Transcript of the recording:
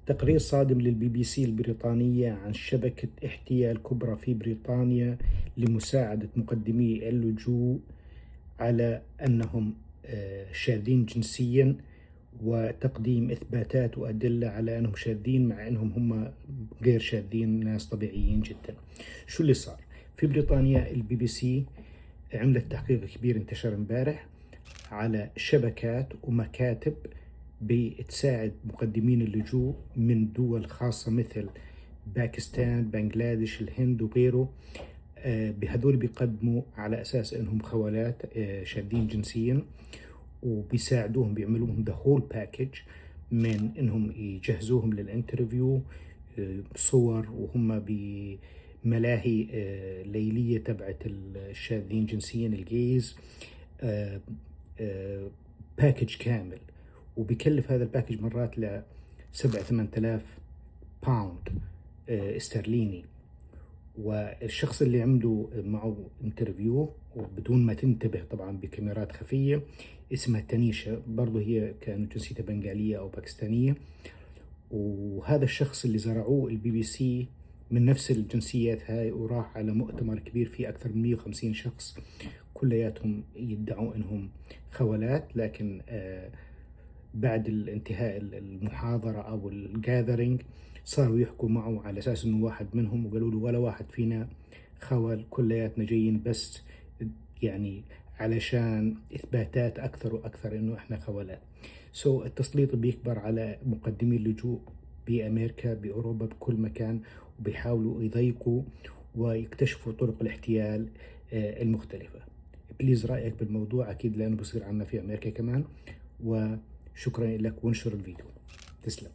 تقرير صادم للبي بي سي البريطانية عن شبكة احتيال كبرى في بريطانيا لمساعدة مقدمي اللجوء على أنهم شاذين جنسيا، وتقديم إثباتات وأدلة على أنهم شاذين مع أنهم هم غير شاذين، ناس طبيعيين جدا. شو اللي صار؟ في بريطانيا البي بي سي عملت تحقيق كبير انتشر امبارح على شبكات ومكاتب بتساعد مقدمين اللجوء من دول خاصة مثل باكستان، بنغلاديش، الهند وغيره. بهذول بيقدموا على أساس أنهم خوالات شاذين جنسيا، وبيساعدوهم بيعملوا لهم ذا هول باكج، من انهم يجهزوهم للانترفيو، صور وهم بملاهي ليلية تبعت الشاذين جنسيا الجيز، باكج كامل. وبكلف هذا الباكج مرات ل 7-8 آلاف باوند استرليني. والشخص اللي عنده معه انترفيو وبدون ما تنتبه طبعا بكاميرات خفية اسمها تانيشا، برضه هي كانت جنسيتها بنغالية أو باكستانية. وهذا الشخص اللي زرعوه البي بي سي من نفس الجنسيات هاي، وراح على مؤتمر كبير فيه أكثر من 150 شخص كلياتهم يدعوا أنهم خولات، لكن بعد الانتهاء المحاضرة أو الجاذرينج صاروا يحكوا معه على أساس أنه واحد منهم، وقالوا له ولا واحد فينا خول، كلياتنا جايين بس يعني علشان إثباتات أكثر وأكثر أنه إحنا خولات. التسليط بيكبر على مقدمي اللجوء بأمريكا، بأوروبا، بكل مكان، وبيحاولوا يضيقوا ويكتشفوا طرق الاحتيال المختلفة. بليز رأيك بالموضوع، أكيد لأنه بصير عنا في أمريكا كمان. وشكرا لك، وانشر الفيديو. تسلم.